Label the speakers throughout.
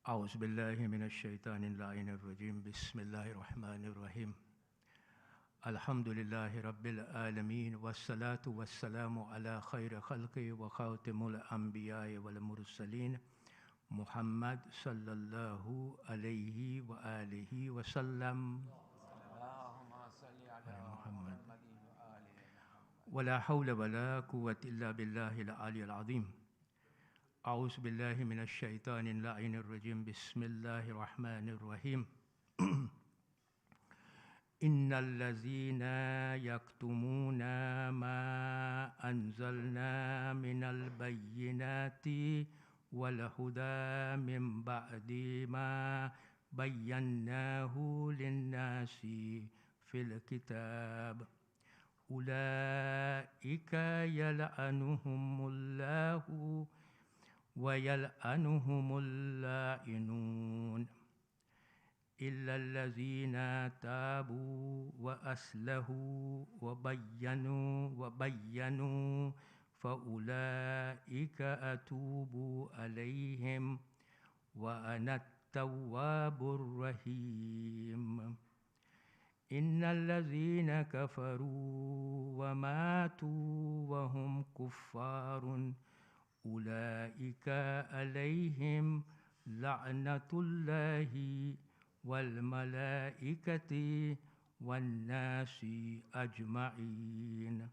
Speaker 1: أعوذ بالله من الشيطان اللعين الرجيم بسم الله الرحمن الرحيم الحمد لله رب العالمين والصلاة والسلام على خير خلقه وخاتم الأنبياء والمرسلين محمد صلى الله عليه وآله وسلم
Speaker 2: اللهم صل على محمد وآل محمد
Speaker 1: ولا حول ولا قوة إلا بالله العلي العظيم أعوذ بالله من الشيطان اللعين الرجيم بسم الله الرحمن الرحيم إن الذين يكتمون ما أنزلنا من البينات والهدى من بعد ما بيناه للناس في الكتاب أولئك يلعنهم الله ويلعنهم اللائنون إلا الذين تابوا وأصلحوا وبينوا فأولئك أتوب عليهم وأنا التواب الرحيم إن الذين كفروا وماتوا وهم كفار أولئك عليهم لعنة الله والملائكة والناس أجمعين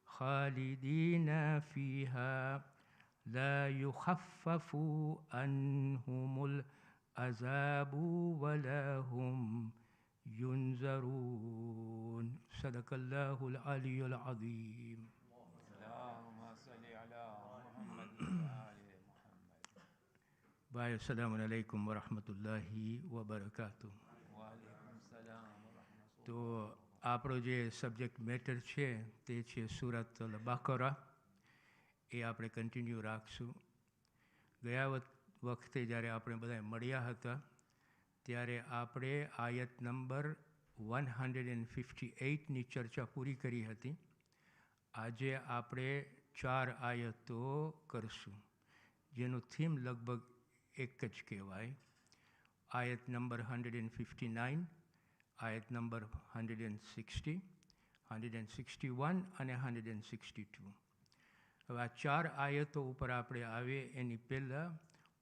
Speaker 1: خالدين فيها لا يخفف عنهم العذاب ولا هم ينذرون صدق الله العلي العظيم
Speaker 2: اللهم صل على محمد وآل محمد
Speaker 1: ભાઈ અસલામ અલૈકુમ વરહમતુલ્લાહી વબરકાતુ.
Speaker 2: વાલેકુમ સલામ વરહમતુલ્લાહ.
Speaker 1: તો આપણો જે સબ્જેક્ટ મેટર છે તે છે સુરત અલ બકરા. એ આપણે કન્ટિન્યુ રાખશું. ગયા વખતે જ્યારે આપણે બધા મળ્યા હતા ત્યારે આપણે આયત નંબર 158ની ચર્ચા પૂરી કરી હતી. આજે આપણે 4 આયતો કરશું જેનું થીમ લગભગ એક જ કહેવાય. આયત નંબર 159, આયત નંબર 160, 161 અને 162. હવે આ 4 આયતો ઉપર આપણે આવે એની પહેલાં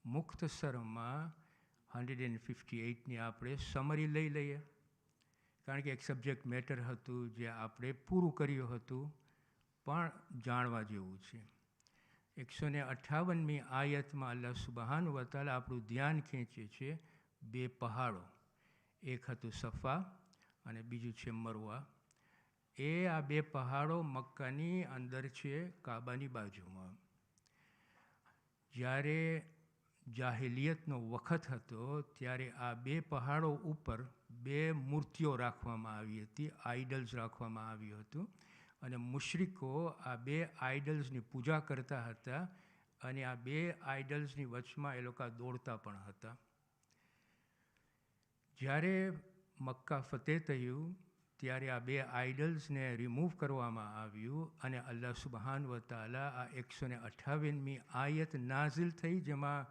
Speaker 1: મુખ્તસરમાં 158ની આપણે સમરી લઈ લઈએ, કારણ કે એક સબ્જેક્ટ મેટર હતું જે આપણે પૂરું કર્યું હતું પણ જાણવા જેવું છે. 158મી આયતમાં અલ્લાહ સુબહાન વ તઆલા આપણું ધ્યાન ખેંચે છે 2 પહાડો. એક હતું સફા અને બીજું છે મરવા. એ આ 2 પહાડો મક્કાની અંદર છે, કાબાની બાજુમાં. જ્યારે જાહિલિયતનો વખત હતો ત્યારે આ 2 પહાડો ઉપર 2 મૂર્તિઓ રાખવામાં આવી હતી, આઇડલ્સ રાખવામાં આવ્યું હતું, અને મુશ્રિકો આ 2 આઇડલ્સની પૂજા કરતા હતા અને આ 2 આઇડલ્સની વચમાં એ લોકો દોડતા પણ હતા. જ્યારે મક્કા ફતેહ થયું ત્યારે આ 2 આઇડલ્સને રિમૂવ કરવામાં આવ્યું અને અલ્લાહ સુબહાન વ તઆલા આ 158મી આયત નાઝિલ થઈ, જેમાં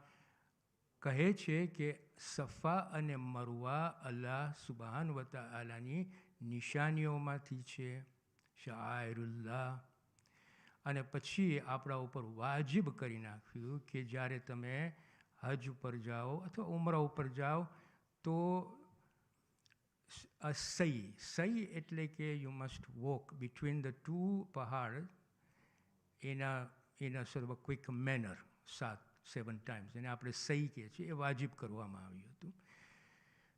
Speaker 1: કહે છે કે સફા અને મરવા અલ્લાહ સુબહાન વ તઆલાની નિશાનીઓમાંથી છે, શાઆઇરુલ્લાહ. અને પછી આપણા ઉપર વાજિબ કરી નાખ્યું કે જ્યારે તમે હજ ઉપર જાઓ અથવા ઉમરા ઉપર જાઓ તો સહી એટલે કે you must walk between the 2 પહાડ in a sort of a quick manner 7 times. એને આપણે સહી કહીએ છીએ, એ વાજિબ કરવામાં આવ્યું હતું.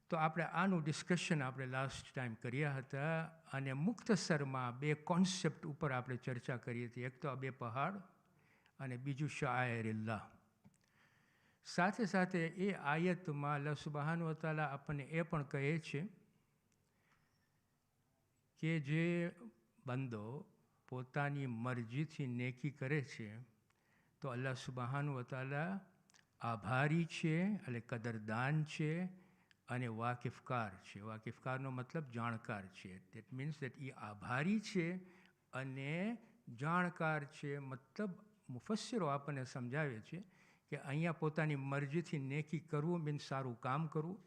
Speaker 1: તો આપણે આનું ડિસ્કશન આપણે લાસ્ટ ટાઈમ કર્યા હતા અને મુખ્તસરમાં 2 કોન્સેપ્ટ ઉપર આપણે ચર્ચા કરી હતી. એક તો આ 2 પહાડ અને બીજું શાઆઇરુલ્લાહ. સાથે સાથે એ આયતમાં અલ્લાહ સુબહાન વ તઆલા આપણને એ પણ કહે છે કે જે બંદો પોતાની મરજીથી નેકી કરે છે તો અલ્લાહ સુબહાન વ તઆલા આભારી છે, એટલે કદરદાન છે અને વાકિફકાર છે. વાકિફકારનો મતલબ જાણકાર છે. દેટ મીન્સ દેટ એ આભારી છે અને જાણકાર છે. મતલબ મુફસ્સિરો આપણને સમજાવે છે કે અહીંયા પોતાની મરજીથી નેકી કરવું મીન્સ સારું કામ કરવું,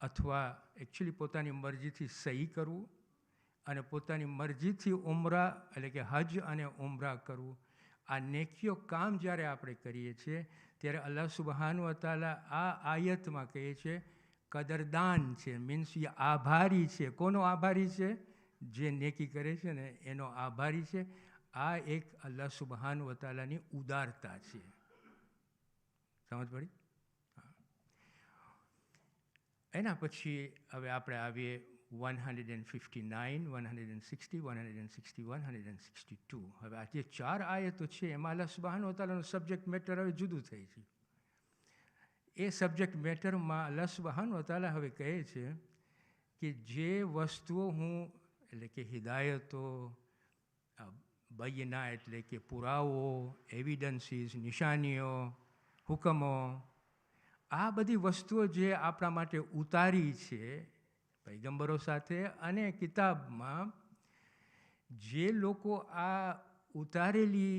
Speaker 1: અથવા એકચ્યુઅલી પોતાની મરજીથી સહી કરવું, અને પોતાની મરજીથી ઉમરા એટલે કે હજ અને ઉમરા કરવું. આ નેકીઓ કામ જ્યારે આપણે કરીએ છીએ ત્યારે અલ્લાહ સુબહાનહુ વ તઆલા આ આયતમાં કહે છે કદરદાન છે, મીન્સ એ આભારી છે. કોનો આભારી છે? જે નેકી કરે છે ને એનો આભારી છે. આ એક અલ્લાહ સુબહાનહુ વ તઆલાની ઉદારતા છે. સમજ પડી? એના પછી હવે આપણે આવીએ 159, 160, 161, 162. હવે આ જે 4 આયતો છે એમાં અલ્લાહ સુબહાનહુ વ તઆલાનું સબ્જેક્ટ મેટર હવે જુદું થઈ છે. એ સબ્જેક્ટ મેટરમાં અલ્લાહ સુબહાનહુ વ તઆલા હવે કહે છે કે જે વસ્તુઓ હું એટલે કે હિદાયતો, બયના એટલે કે પુરાવો, એવિડન્સીસ, નિશાનીઓ, હુકમો, આ બધી વસ્તુઓ જે આપણા માટે ઉતારી છે પૈગંબરો સાથે અને કિતાબમાં, જે લોકો આ ઉતારેલી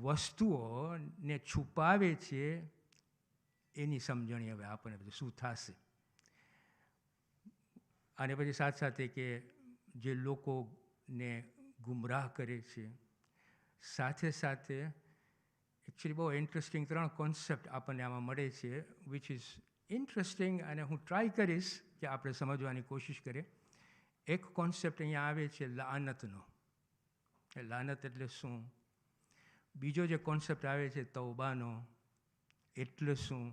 Speaker 1: વસ્તુઓને છુપાવે છે એની સમજણી હવે આપણને શું થશે. અને પછી સાથે સાથે કે જે લોકોને ગુમરાહ કરે છે, સાથે સાથે એકચ્યુઅલી બહુ ઇન્ટરેસ્ટિંગ 3 કોન્સેપ્ટ આપણને આમાં મળે છે વિચ ઇઝ ઇન્ટરેસ્ટિંગ, અને હું ટ્રાય કરીશ કે આપણે સમજવાની કોશિશ કરીએ. એક કોન્સેપ્ટ અહીંયા આવે છે લાનતનો. લાનત એટલે શું? બીજો જે કોન્સેપ્ટ આવે છે તૌબાનો, એટલે શું?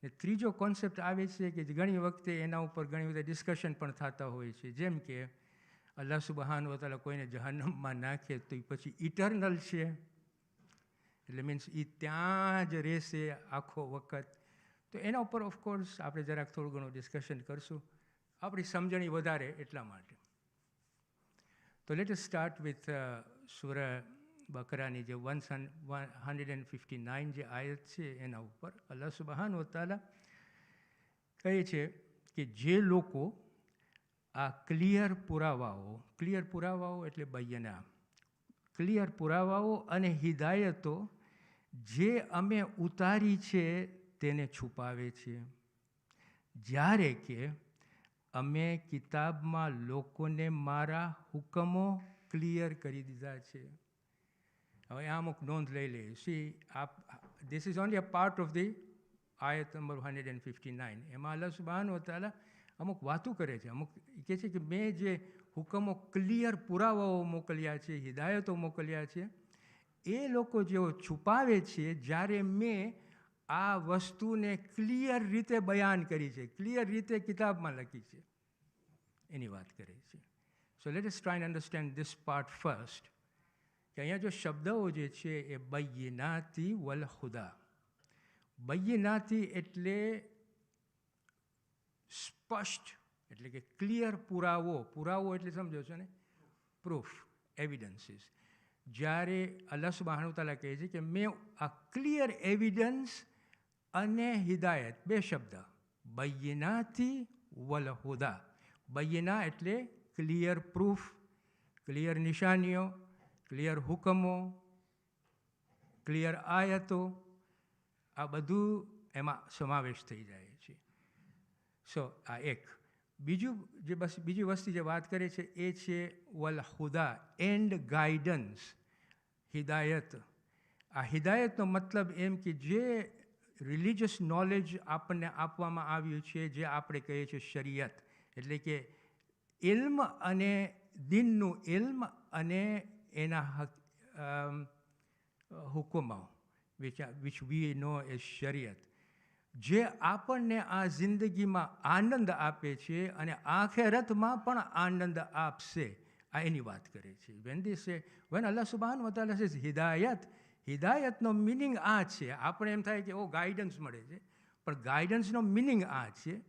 Speaker 1: ને ત્રીજો કોન્સેપ્ટ આવે છે કે ઘણી વખતે એના ઉપર ઘણી બધા ડિસ્કશન પણ થતા હોય છે, જેમ કે અલ્લાહ સુબહાનહુ વ તઆલા કોઈને જહન્નમમાં નાખે તો એ પછી ઇટર્નલ છે, એટલે મીન્સ એ ત્યાં જ રહેશે આખો વખત. તો એના ઉપર ઓફકોર્સ આપણે જરાક થોડું ઘણું ડિસ્કશન કરશું, આપણી સમજણી વધારે એટલા માટે. તો લેટ અસ સ્ટાર્ટ વિથ સૂરા બકરાની જે 159 જે આયત છે એના ઉપર અલ્લાહ સુબહાનહુ વ તઆલા કહે છે કે જે લોકો આ ક્લિયર પુરાવાઓ એટલે બયના, ક્લિયર પુરાવાઓ અને હિદાયતો જે અમે ઉતારી છે તેને છુપાવે છે, જ્યારે કે અમે કિતાબમાં લોકોને મારા હુકમો ક્લિયર કરી દીધા છે. હવે આ અમુક નોંધ લઈ લઈએ. This is only a part of the આયત નંબર 159. એમાં અલ્લાહ સુબહાનહુ વ તઆલા અમુક વાતો કરે છે, અમુક કહે છે કે મેં જે હુકમો ક્લિયર પુરાવાઓ મોકલ્યા છે, હિદાયતો મોકલ્યા છે, એ લોકો જેઓ છુપાવે છે જ્યારે મેં આ વસ્તુને ક્લિયર રીતે બયાન કરી છે, ક્લિયર રીતે કિતાબમાં લખી છે, એની વાત કરે છે. So let us try and understand this part first. કે અહીંયા જો શબ્દો જે છે એ બય્યિનાતી વલ હુદા. બય્યિનાતી એટલે સ્પષ્ટ, એટલે કે ક્લિયર પુરાવો એટલે સમજો છો ને, પ્રૂફ, એવિડન્સીસ. જ્યારે અલ્લાહ સુબહાનહુ વ તઆલા કહે છે કે મેં આ ક્લિયર એવિડન્સ અને હિદાયત, 2 શબ્દ, બય્યિનાતી વલ હુદા. બય્યિના એટલે ક્લિયર પ્રૂફ, ક્લિયર નિશાનીઓ, ક્લિયર હુકમો, ક્લિયર આયતો, આ બધું એમાં સમાવેશ થઈ જાય છે. સો આ એક. બીજી વસ્તુ જે વાત કરે છે એ છે વલ હુદા એન્ડ ગાઈડન્સ, હિદાયત. આ હિદાયતનો મતલબ એમ કે જે રિલિજિયસ નોલેજ આપણને આપવામાં આવ્યું છે, જે આપણે કહીએ છીએ શરીયત, એટલે કે ઇલ્મ અને દીનનું ઇલ્મ અને એના હુકમો વિચ વી નો એઝ શરીયત, જે આપણને આ જિંદગીમાં આનંદ આપે છે અને આખેરતમાં પણ આનંદ આપશે, આ એની વાત કરે છે. when Allah subhanahu wa ta'ala says હિદાયતનો મિનિંગ આ છે. આપણે એમ થાય કે ગાઈડન્સ મળે છે, પણ ગાઈડન્સનો મિનિંગ આ છે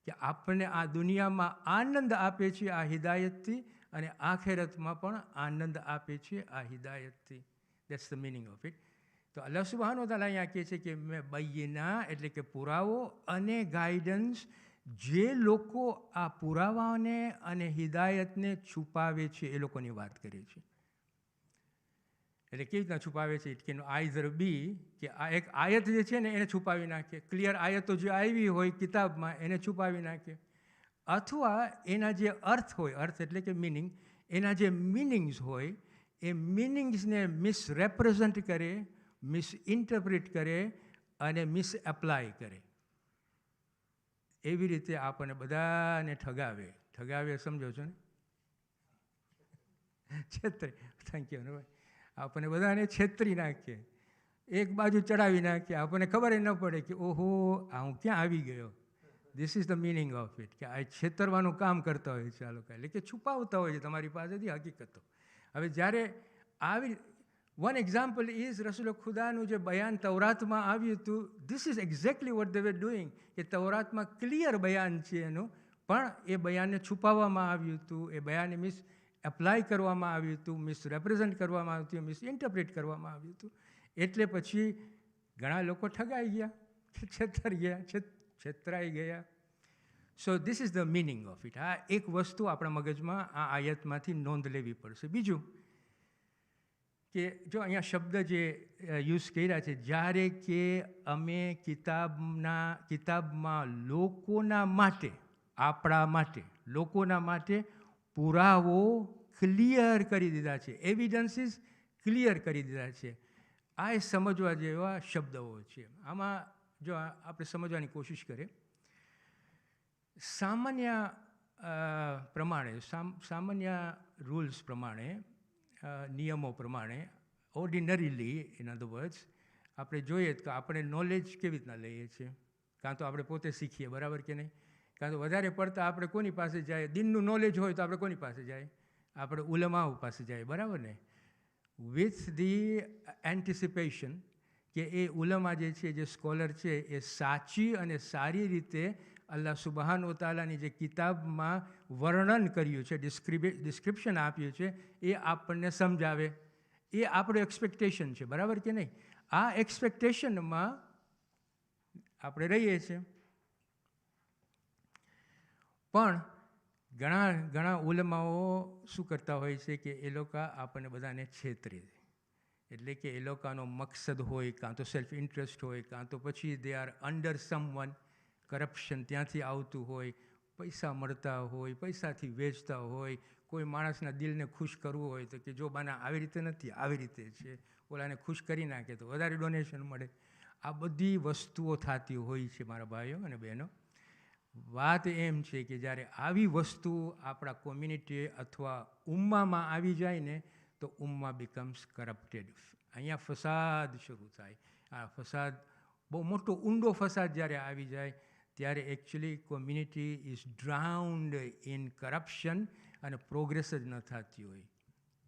Speaker 1: કે આપણને આ દુનિયામાં આનંદ આપે છે આ હિદાયતથી, અને આખેરતમાં પણ આનંદ આપે છે આ હિદાયતથી. That's the meaning of it. તો અલ્લાહ સુબહાનહુ વ તઆલા અહીંયા કહે છે કે મેં બય્યિના એટલે કે પુરાવો અને ગાઈડન્સ, જે લોકો આ પુરાવાને અને હિદાયતને છુપાવે છે એ લોકોની વાત કરે છે. એટલે કેવી રીતના છુપાવે છે? ઇટ કેન આઈધર બી કે આ એક આયત જે છે ને એને છુપાવી નાખે, ક્લિયર આયતો જે આવી હોય કિતાબમાં એને છુપાવી નાખે, અથવા એના જે અર્થ હોય, અર્થ એટલે કે મિનિંગ, એના જે મિનિંગ્સ હોય એ મિનિંગ્સને મિસરેપ્રેઝન્ટ કરે, મિસઇન્ટરપ્રિટ કરે અને મિસએપ્લાય કરે. એવી રીતે આપણને બધાને ઠગાવે સમજો છો ને? છેતરી, થેન્ક યુ ભાઈ. આપણને બધાને છેતરી નાખીએ, એક બાજુ ચડાવી નાખીએ, આપણને ખબર ન પડે કે ઓહો આ હું ક્યાં આવી ગયો. This is the meaning of it, કે આ છેતરવાનું કામ કરતા હોય છે આ લોકો, એટલે કે છુપાવતા હોય છે તમારી પાસેથી હકીકતો. હવે જ્યારે આવી વન એક્ઝામ્પલ ઇઝ રસૂલ ખુદાનું જે બયાન તૌરાતમાં આવ્યું હતું, this is exactly what they were doing, કે તૌરાતમાં ક્લિયર બયાન છે એનું, પણ એ બયાનને છુપાવવામાં આવ્યું હતું, એ બયાનને એપ્લાય કરવામાં આવ્યું હતું, મિસરેપ્રેઝન્ટ કરવામાં આવ્યું હતું, મિસઇન્ટરપ્રિટ કરવામાં આવ્યું હતું. એટલે પછી ઘણા લોકો ઠગાઈ ગયા, છેતરાઈ ગયા. સો this is the meaning of it. આ એક વસ્તુ આપણા મગજમાં આ આયતમાંથી નોંધ લેવી પડશે. બીજું કે જો અહીંયા શબ્દ જે યુઝ કર્યા છે, જ્યારે કે અમે કિતાબમાં લોકોના માટે, આપણા માટે, લોકોના માટે પુરાવો ક્લિયર કરી દીધા છે, એવિડન્સીસ ક્લિયર કરી દીધા છે. આ એ સમજવા જેવા શબ્દો છે. આમાં જો આપણે સમજવાની કોશિશ કરીએ, સામાન્ય પ્રમાણે, સામાન્ય રૂલ્સ પ્રમાણે, નિયમો પ્રમાણે, ઓર્ડિનરીલી ઇન અધર વર્ડ્સ, આપણે જોઈએ તો આપણે નોલેજ કેવી રીતના લઈએ છીએ? કાં તો આપણે પોતે શીખીએ, બરાબર કે નહીં? કાં તો વધારે પડતા આપણે કોની પાસે જાય? દિનનું નોલેજ હોય તો આપણે કોની પાસે જાય? આપણે ઉલમાઓ પાસે જાય, બરાબર ને? વિથ ધી એન્ટિસિપેશન કે એ ઉલમા જે છે, જે સ્કોલર છે, એ સાચી અને સારી રીતે અલ્લાહ સુબહાન તાલાની જે કિતાબમાં વર્ણન કર્યું છે, ડિસ્ક્રિપ્શન આપ્યું છે, એ આપણને સમજાવે. એ આપણું એક્સપેક્ટેશન છે, બરાબર કે નહીં? આ એક્સપેક્ટેશનમાં આપણે રહીએ છીએ. પણ ઘણા ઉલમાઓ શું કરતા હોય છે કે એ લોકો આપણને બધાને છેતરે. એટલે કે એ લોકોનો મકસદ હોય, કાં તો સેલ્ફ ઇન્ટરેસ્ટ હોય, કાં તો પછી they are under someone, corruption ત્યાંથી આવતું હોય, પૈસા મળતા હોય, પૈસાથી વેચતા હોય, કોઈ માણસના દિલને ખુશ કરવું હોય તો કે જો બાના આવી રીતે નથી, આવી રીતે છે, ઓલાને ખુશ કરી નાખે તો વધારે ડોનેશન મળે. આ બધી વસ્તુઓ થતી હોય છે મારા ભાઈઓ અને બહેનો. વાત એમ છે કે જ્યારે આવી વસ્તુ આપણા કોમ્યુનિટી અથવા ઉમ્મામાં આવી જાય ને તો ઉમ્મા બીકમ્સ કરપ્ટેડ. અહીંયા ફસાદ શરૂ થાય. આ ફસાદ બહુ મોટો ઊંડો ફસાદ જ્યારે આવી જાય ત્યારે actually community is drowned in corruption અને પ્રોગ્રેસ જ ન થતી હોય.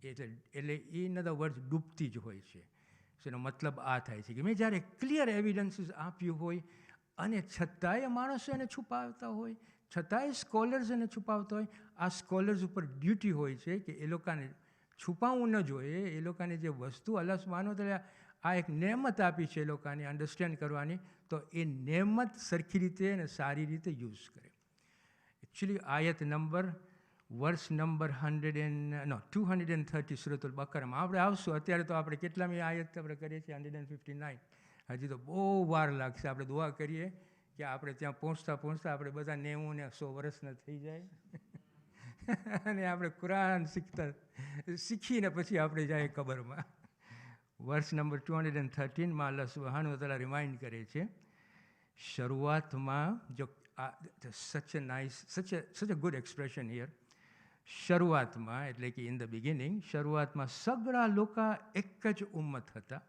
Speaker 1: એટલે ઇન અધર વર્ડ્સ ડૂબતી જ હોય છે. એનો મતલબ આ થાય છે કે મેં જ્યારે ક્લિયર એવિડન્સીસ આપ્યું હોય અને છતાંય માણસો એને છુપાવતા હોય, છતાંય સ્કોલર્સ એને છુપાવતા હોય. આ સ્કોલર્સ ઉપર ડ્યુટી હોય છે કે એ લોકોને છુપાવવું ન જોઈએ. એ લોકોને જે વસ્તુ અલ્લાહ સુબ્હાનહુ તઆલા આ એક નેમત આપી છે એ લોકોને અન્ડરસ્ટેન્ડ કરવાની, તો એ નેમત સરખી રીતે અને સારી રીતે યુઝ કરે. એકચ્યુઅલી આયત નંબર, વર્સ નંબર 230 સૂરતુલ બકરામાં આપણે આવશું. અત્યારે તો આપણે કેટલામી આયત આપણે કરીએ છીએ? 159. હજી તો બહુ વાર લાગશે. આપણે દુઆ કરીએ કે આપણે ત્યાં પહોંચતા આપણે બધા 90 ને 100 વર્ષના થઈ જાય અને આપણે કુરાન શીખીને પછી આપણે જાય કબરમાં. વર્સ નંબર 213માં અલ્લાહ સુબ્હાનહુ તઆલા રિમાઇન્ડ કરે છે, શરૂઆતમાં જો સચ અ ગુડ એક્સપ્રેશન હિયર, શરૂઆતમાં એટલે કે ઇન ધ બિગિનિંગ, શરૂઆતમાં સગળા લોકો એક જ ઉમ્મત હતા.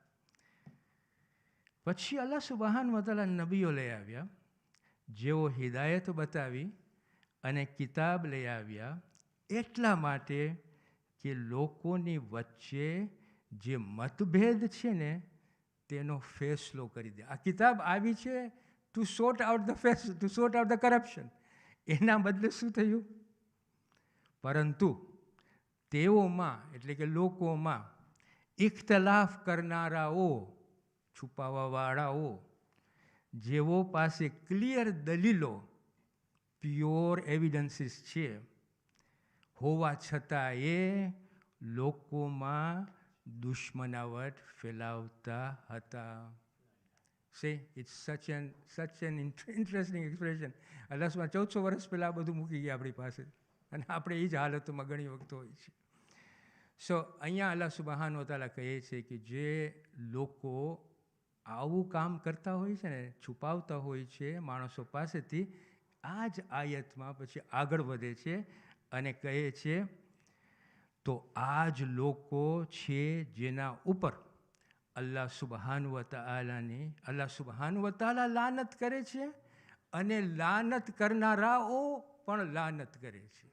Speaker 1: પછી અલ્લાહ સુબ્હાનહુ તઆલા નબીઓ લઈ આવ્યા, જેઓ હિદાયત બતાવી અને કિતાબ લઈ આવ્યા એટલા માટે કે લોકોની વચ્ચે જે મતભેદ છે ને તેનો ફેસલો કરી દે. આ કિતાબ આવી છે to sort out the corruption. એના બદલે શું થયું? પરંતુ તેઓમાં એટલે કે લોકોમાં ઇખ્તલાફ કરનારાઓ, છુપાવવાવાળાઓ, જેઓ પાસે ક્લિયર દલીલો, પ્યોર એવિડન્સીસ છે, હોવા છતાં એ લોકોમાં દુશ્મનાવટ ફેલાવતા હતા. See, it's such an interesting expression. અલ્લાહ સુબહાન 1400 વર્ષ પહેલાં આ બધું મૂકી ગયા આપણી પાસે, અને આપણે એ જ હાલતમાં ઘણી વખત હોય છે. સો અહીંયા અલ્લાહ સુબહાન વ તઆલા કહે છે કે જે લોકો આવું કામ કરતા હોય છે ને, છુપાવતા હોય છે માણસો પાસેથી, આ જ આયતમાં પછી આગળ વધે છે અને કહે છે તો આ જ લોકો છે જેના ઉપર અલ્લાહ સુબહાન વ તઆલા લાનત કરે છે અને લાનત કરનારાઓ પણ લાનત કરે છે.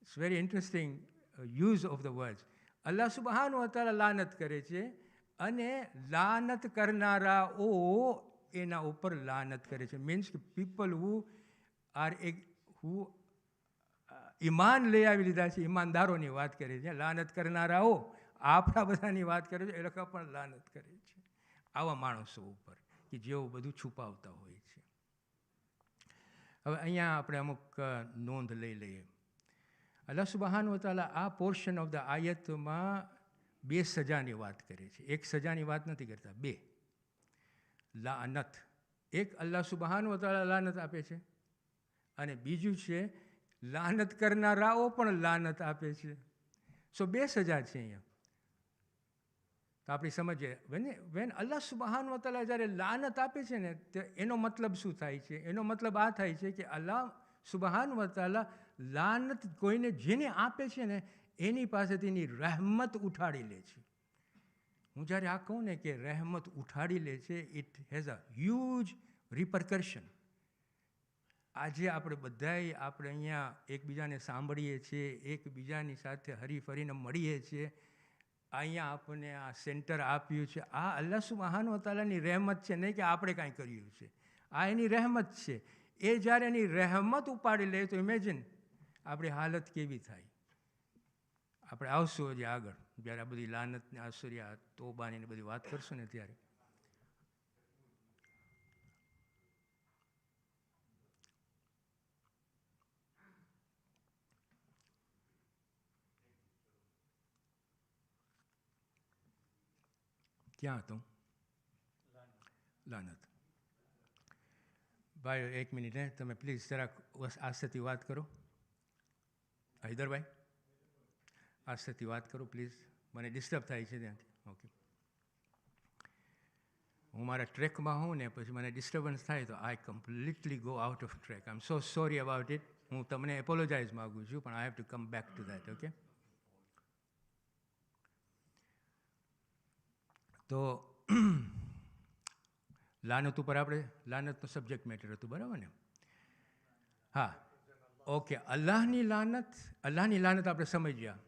Speaker 1: It's very interesting use of the words. Allah સુબહાન વ તઆલા લાનત કરે છે અને લાનત કરનારાઓ એના ઉપર લાનત કરે છે. મીન્સ કે પીપલ હુ ઈમાન લઈ આવી લીધા છે, ઈમાનદારોની વાત કરે છે. લાનત કરનારાઓ આપણા બધાની વાત કરે છે, એ લોકો પણ લાનત કરે છે આવા માણસો ઉપર કે જેઓ બધું છુપાવતા હોય છે. હવે અહીંયા આપણે અમુક નોંધ લઈ લઈએ. અલ્લાહ સુબહાન વ તઆલા આ પોર્શન ઓફ ધ આયતમાં 2 સજાની વાત કરે છે. એક સજાની વાત નથી કરતા, 2 લાનત. એક અલ્લાહ સુબહાન વ તઆલા લાનત આપે છે અને બીજું છે લાનત કરનારાઓ પણ લાનત આપે છે. સો 2 સજા છે અહીંયા. તો આપણે સમજીએ, વેન અલ્લાહ સુબહાન વ તઆલા જ્યારે લાનત આપે છે ને, તો એનો મતલબ શું થાય છે? એનો મતલબ આ થાય છે કે અલ્લાહ સુબહાન વ તઆલા લાનત કોઈને જેને આપે છે ને એની પાસેથી એની રહેમત ઉઠાડી લે છે. હું જ્યારે આ કહું ને કે રહેમત ઉઠાડી લે છે, ઇટ હેઝ અ હ્યુજ રિપરકર્શન. આજે આપણે બધાય આપણે અહીંયા એકબીજાને સાંભળીએ છીએ, એકબીજાની સાથે હરીફરીને મળીએ છીએ. અહીંયા આપણને આ સેન્ટર આપ્યું છે, આ અલ્લાહ સુબહાન વ તઆલાની રહેમત છે, નહીં કે આપણે કાંઈ કર્યું છે. આ એની રહેમત છે. એ જ્યારે એની રહેમત ઉપાડી લે તો ઇમેજિન આપણી હાલત કેવી થાય. આપણે આવશું હજી આગળ, જ્યારે આ બધી લાનતને આસુરિયા તોબાની બધી વાત કરશું ને ત્યારે. ક્યાં હતું? લાનત. ભાઈ એક મિનિટ, તમે પ્લીઝ જરાક આસ્તેથી વાત કરો. હૈદરભાઈ આસ્તેથી વાત કરો પ્લીઝ, મને ડિસ્ટર્બ થાય છે ત્યાંથી. ઓકે, હું મારા ટ્રેકમાં હોઉં ને પછી મને ડિસ્ટર્બન્સ થાય તો I completely go out of track. I am so sorry about it. હું તમને એપોલોજાઇઝ માગું છું, પણ I have to come back to that. Okay, તો લાનત ઉપર આપણે લાનતનો સબ્જેક્ટ મેટર હતું, બરાબર ને? હા, ઓકે. અલ્લાહની લાનત આપણે સમજ્યા,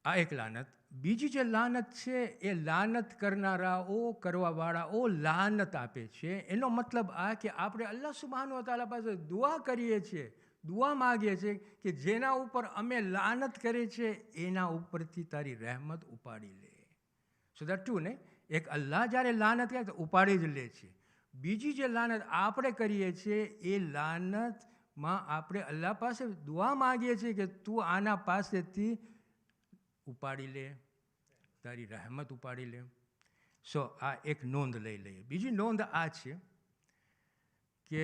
Speaker 1: આ એક લાનત. બીજી જે લાનત છે એ લાનત કરનારાઓ કરવાવાળાઓ લાનત આપે છે. એનો મતલબ આ કે આપણે અલ્લાહ સુબહાન વ તઆલા પાસે દુઆ કરીએ છીએ, દુઆ માગીએ છીએ કે જેના ઉપર અમે લાનત કરીએ છીએ એના ઉપરથી તારી રહેમત ઉપાડી લે. સો દેટ ટ્રુ ને? એક અલ્લાહ જ્યારે લાનત કરે તો ઉપાડી જ લે છે. બીજી જે લાનત આપણે કરીએ છીએ એ લાનતમાં આપણે અલ્લાહ પાસે દુઆ માગીએ છીએ કે તું આના પાસેથી ઉપાડી લે, તારી રહેમત ઉપાડી લે. સો આ એક નોંધ લઈ લઈએ. બીજી નોંધ આ છે કે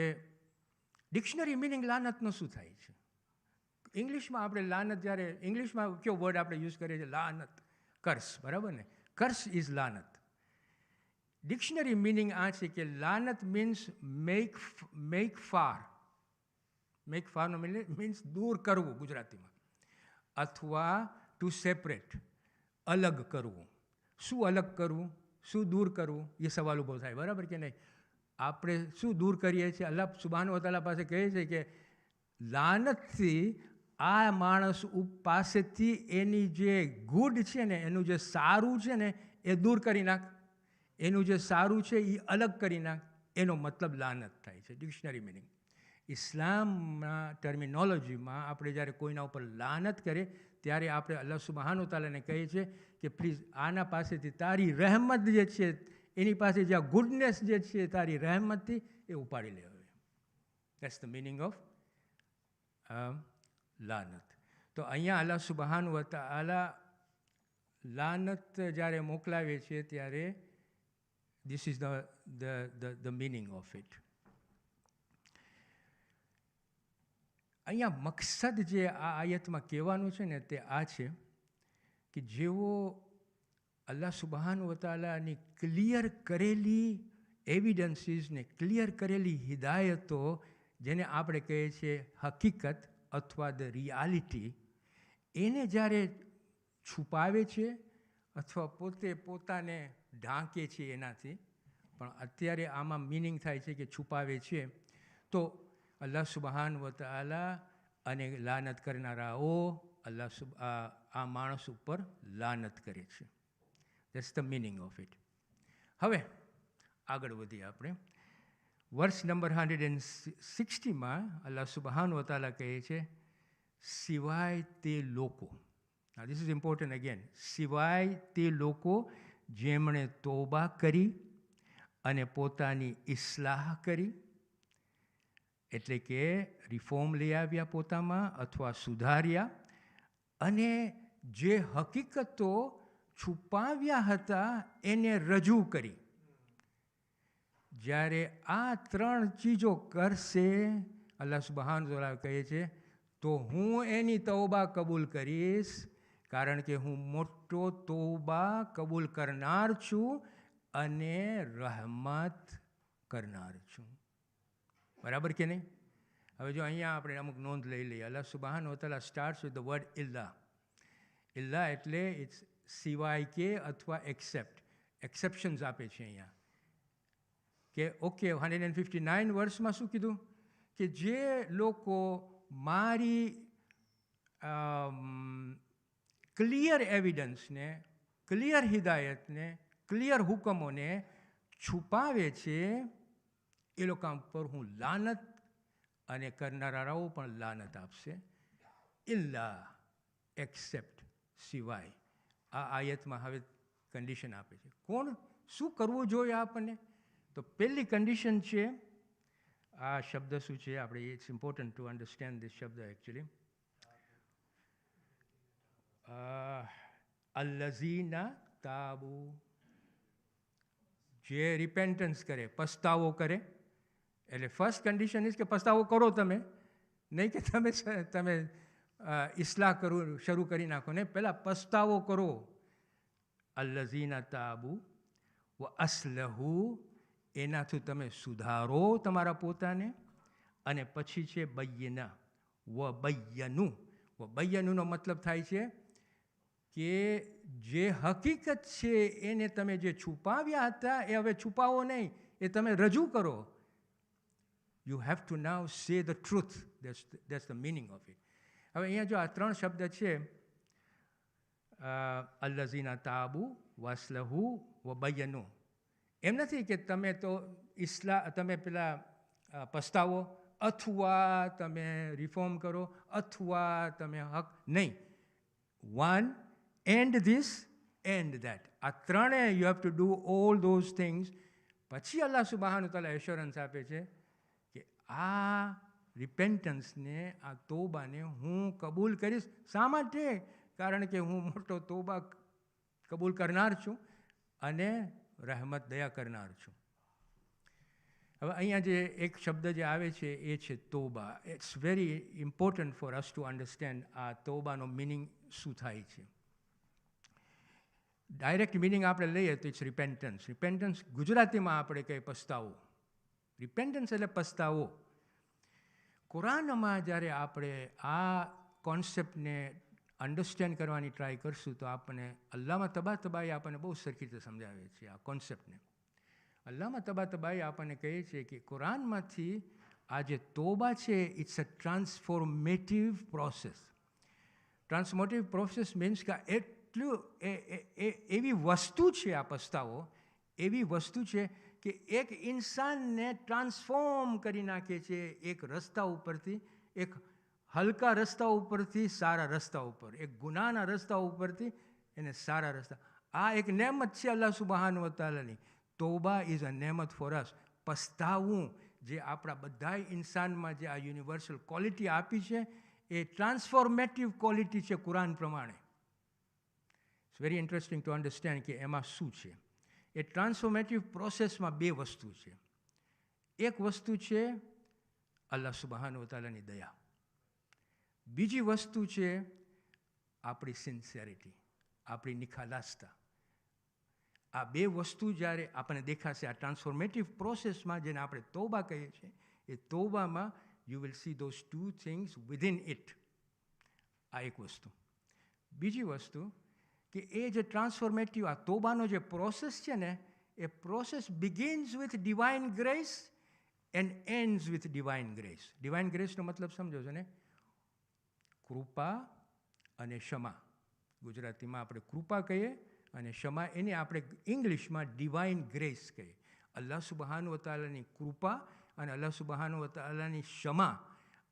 Speaker 1: ડિક્શનરી મિનિંગ લાનતનો શું થાય છે. ઇંગ્લિશમાં આપણે લાનત જ્યારે ઇંગ્લિશમાં કયો વર્ડ આપણે યુઝ કરીએ છીએ? લાનત, કર્સ, બરાબર ને? કર્સ ઇઝ લાનત. ડિક્શનરી મિનિંગ આ છે કે લાનત મીન્સ મેક ફાર. મેક ફારનો મીન્સ દૂર કરવું ગુજરાતીમાં, અથવા ટુ સેપરેટ, અલગ કરવું. શું અલગ કરવું, શું દૂર કરવું, એ સવાલ ઊભો થાય, બરાબર કે નહીં? આપણે શું દૂર કરીએ છીએ? અલ્લાહ સુબહાન વ તઆલા પાસે કહે છે કે લાનતથી આ માણસ પાસેથી એની જે ગુડ છે ને, એનું જે સારું છે ને એ દૂર કરી નાખ, એનું જે સારું છે એ અલગ કરી નાખ. એનો મતલબ લાનત થાય છે, ડિક્શનરી મિનિંગ. ઇસ્લામના ટર્મિનોલોજીમાં આપણે જ્યારે કોઈના ઉપર લાનત કરીએ ત્યારે આપણે અલ્લાહ સુબહાન વ તઆલાને કહીએ છીએ કે પ્લીઝ આના પાસેથી તારી રહેમત જે છે, એની પાસે જે ગુડનેસ જે છે તારી રહેમતથી એ ઉપાડી લે. દેટ્સ ધ મિનિંગ ઓફ લાનત. તો અહીંયા અલ્લાહ સુબહાન વ તઆલા લાનત જ્યારે મોકલાવે છે ત્યારે this is the meaning of it. અહીંયા મકસદ જે આ આયતમાં કહેવાનું છે ને તે આ છે કે જેવો અલ્લાહ સુબહાન વતાલાની ક્લિયર કરેલી એવિડન્સીસ ને ક્લિયર કરેલી હિદાયતો, જેને આપણે કહીએ છીએ હકીકત અથવા ધ રિયાલિટી, એને જ્યારે છુપાવે છે અથવા પોતે પોતાને ઢાંકે છે એનાથી, પણ અત્યારે આમાં મિનિંગ થાય છે કે છુપાવે છે, તો અલ્લાહ સુબહાન વતાલા અને લાનત કરનારાઓ આ માણસ ઉપર લાનત કરે છે. That's the meaning of it. હવે આગળ વધીએ આપણે. વર્ષ નંબર 160માં અલ્લાહ સુબહાન વતાલા કહે છે, સિવાય તે લોકો, ધીસ ઇઝ ઇમ્પોર્ટન્ટ અગેન, સિવાય તે લોકો જેમણે તોબા કરી અને પોતાની ઇસ્લાહ કરી, એટલે કે રિફોર્મ લઈ આવ્યા પોતામાં અથવા સુધાર્યા, અને જે હકીકતો છુપાવ્યા હતા એને રજૂ કરી. જ્યારે આ 3 ચીજો કરશે, અલ્લાહ સુબહાન વતાલા કહે છે, તો હું એની તૌબા કબૂલ કરીશ, કારણ કે હું મોટો તૌબા કબૂલ કરનાર છું અને રહમત કરનાર છું. બરાબર કે નહીં? હવે જો અહીંયા આપણે અમુક નોંધ લઈ લઈએ. અલ્લાહ સુબહાન વતાલા સ્ટાર્ટ્સ વિથ ધ વર્ડ ઇલ્લા. ઇલ્લા એટલે ઇટ્સ સિવાય કે અથવા એક્સેપ્ટ, એક્સેપ્શન્સ આપે છે અહીંયા કે ઓકે 159 વર્ષમાં શું કીધું કે જે લોકો મારી ક્લિયર એવિડન્સને, ક્લિયર હિદાયતને, ક્લિયર હુકમોને છુપાવે છે, એ લોકો પર હું લાનત અને કરનારાઓ પણ લાનત આપશે. ઇલ્લા, એક્સેપ્ટ, સિવાય. આ આયતમાં હવે કન્ડિશન આપે છે. કોણ શું કરવું જોઈએ આપણને? તો પહેલી કન્ડિશન છે, આ શબ્દ શું છે આપણે, it's important to understand this શબ્દ એકચ્યુઅલી. અલ્લઝીના તાબુ, જે રિપેન્ટન્સ કરે, પસ્તાવો કરે. એટલે ફર્સ્ટ કન્ડિશન ઇઝ કે પસ્તાવો કરો તમે, નહીં કે તમે ઇસ્લાહ શરૂ કરી નાખો ને, પહેલાં પસ્તાવો કરો. અલ્લઝીના તાબુ વ અસ્લહુ, એનાથી તમે સુધારો તમારા પોતાને. અને પછી છે બૈયના વ બૈયનું. વ બૈયનુંનો મતલબ થાય છે કે જે હકીકત છે એને તમે જે છુપાવ્યા હતા એ હવે છુપાવો નહીં, એ તમે રજૂ કરો. You have to now say the truth. That's the meaning of it. હવે અહીંયા જો આ 3 શબ્દ છે, અલ્લઝીના તાબુ વસ્લહુ વ બૈયનુ, એમ નથી કે તમે તો તમે પેલા પસ્તાવો અથવા તમે રિફોર્મ કરો અથવા તમે હક, નહીં. One and this and that, આ ત્રણે you have to do all those things. પછી અલ્લાહ સુબહાન વતાલા એશ્યોરન્સ આપે છે કે આ રિપેન્ટન્સને, આ તોબાને હું કબૂલ કરીશ. શા માટે? કારણ કે હું મોટો તોબા કબૂલ કરનાર છું અને રહેમત દયા કરનાર છું. હવે અહીંયા જે એક શબ્દ જે આવે છે એ છે તોબા. It's very important for us to understand આ તોબાનો મિનિંગ શું થાય છે. ડાયરેક્ટ મિનિંગ આપણે લઈએ તો ઇટ્સ રિપેન્ટન્સ. રિપેન્ટન્સ ગુજરાતીમાં આપણે કહીએ પસ્તાવો. રિપેન્ટન્સ એટલે પસ્તાવો. કુરાનમાં જ્યારે આપણે આ કોન્સેપ્ટને અન્ડરસ્ટેન્ડ કરવાની ટ્રાય કરશું તો આપણને અલ્લામા તબાતબાઈ આપણને બહુ સરખી રીતે સમજાવે છે આ કોન્સેપ્ટને. અલ્લામા તબાતબાઈ આપણને કહે છે કે કુરાનમાંથી આ જે તોબા છે it's a transformative process. Transformative process means કે એટલું એવી વસ્તુ છે આ પસ્તાવો, એવી વસ્તુ છે કે એક ઇન્સાનને ટ્રાન્સફોર્મ કરી નાખે છે એક રસ્તા ઉપરથી, એક હલકા રસ્તા ઉપરથી સારા રસ્તા ઉપર, એક ગુનાના રસ્તા ઉપરથી એને સારા રસ્તા. આ એક નેમત છે અલ્લાહ સુબહાન વતાલાની. તોબા ઇઝ અ નેમત ફોર અસ. પસ્તાવું જે આપણા બધા ઇન્સાનમાં જે આ યુનિવર્સલ ક્વોલિટી આપી છે એ ટ્રાન્સફોર્મેટિવ ક્વોલિટી છે કુરાન પ્રમાણે. It's very interesting to understand કે એમાં શું છે. એ ટ્રાન્સફોર્મેટિવ પ્રોસેસમાં બે વસ્તુ છે. એક વસ્તુ છે અલ્લાહ સુબહાનહુ વ તઆલાની દયા. બીજી વસ્તુ છે આપણી સિન્સિયરિટી, આપણી નિખાલાસતા. આ બે વસ્તુ જ્યારે આપણને દેખાશે આ ટ્રાન્સફોર્મેટિવ પ્રોસેસમાં, જેને આપણે તૌબા કહીએ છીએ, એ તૌબામાં you will see those two things within it. આ એક વસ્તુ. બીજી વસ્તુ કે એ જે ટ્રાન્સફોર્મેટિવ આ તૌબાનો જે પ્રોસેસ છે ને, એ process begins with divine grace and ends with divine grace. Divine ગ્રેસનો મતલબ સમજો છો ને? કૃપા અને ક્ષમા. ગુજરાતીમાં આપણે કૃપા કહીએ અને ક્ષમા, એને આપણે ઇંગ્લિશમાં ડિવાઇન ગ્રેસ કહીએ. અલ્લાહ સુબહાનહુ વ તઆલાની કૃપા અને અલ્લાહ સુબહાનહુ વ તઆલાની ક્ષમા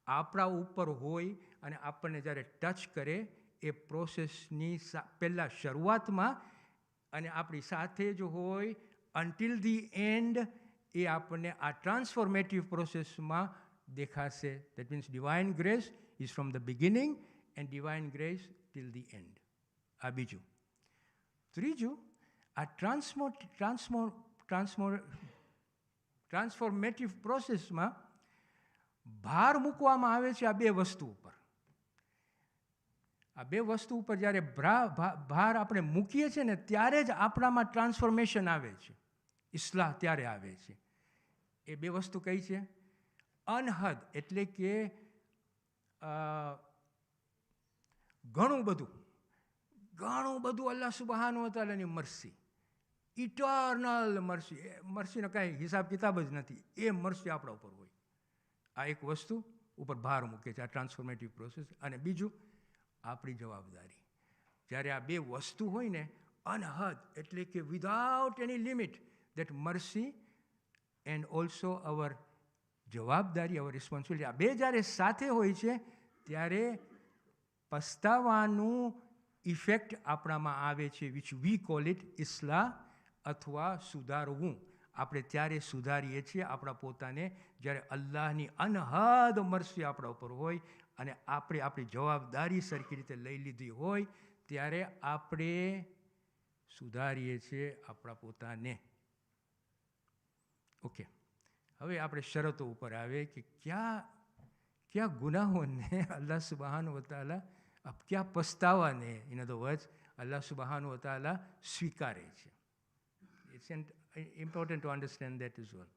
Speaker 1: આપણા ઉપર હોય અને આપણને જ્યારે ટચ કરે એ પ્રોસેસની પહેલાં શરૂઆતમાં અને આપણી સાથે જ હોય અન્ટિલ ધી એન્ડ, એ આપણને આ ટ્રાન્સફોર્મેટિવ પ્રોસેસમાં દેખાશે. That means divine grace is from the beginning and divine grace till the end. આ બીજું. ત્રીજું, આ ટ્રાન્સફોર્મેટિવ પ્રોસેસમાં ભાર મૂકવામાં આવે છે આ બે વસ્તુ ઉપર. આ બે વસ્તુ ઉપર જ્યારે ભાર આપણે મૂકીએ છીએ ને, ત્યારે જ આપણામાં ટ્રાન્સફોર્મેશન આવે છે, ઇસ્લાહ ત્યારે આવે છે. એ બે વસ્તુ કઈ છે? અનહદ એટલે કે ઘણું બધું અલ્લાહ સુબહાનહુ વ તઆલાની મર્સી, ઇટર્નલ મર્સી. મર્સીનો કાંઈ હિસાબ કિતાબ જ નથી. એ મર્સી આપણા ઉપર હોય. આ એક વસ્તુ ઉપર ભાર મૂકે છે આ ટ્રાન્સફોર્મેટિવ પ્રોસેસ. અને બીજું આપણી જવાબદારી. જ્યારે આ બે વસ્તુ હોય ને, અનહદ એટલે કે without any limit, that mercy and also our જવાબદારી, અવર રિસ્પોન્સિબિલિટી, આ બે જ્યારે સાથે હોય છે ત્યારે પસ્તાવાનું ઇફેક્ટ આપણામાં આવે છે, વિચ વી કોલ ઇટ ઇસ્લાહ અથવા સુધારવું. આપણે ત્યારે સુધારીએ છીએ આપણા પોતાને જ્યારે અલ્લાહની અનહદ મર્સી આપણા ઉપર હોય અને આપણે આપણી જવાબદારી સરખી રીતે લઈ લીધી હોય, ત્યારે આપણે સુધારીએ છીએ આપણા પોતાને. ઓકે, હવે આપણે શરતો ઉપર આવે કે કયા ગુનાહોને અલ્લાહ સુબહાનહુ વ તઆલા, કયા પસ્તાવાને, ઇન અધર વર્ડ્સ, અલ્લાહ સુબહાનહુ વ તઆલા સ્વીકારે છે. It's important to understand that as well.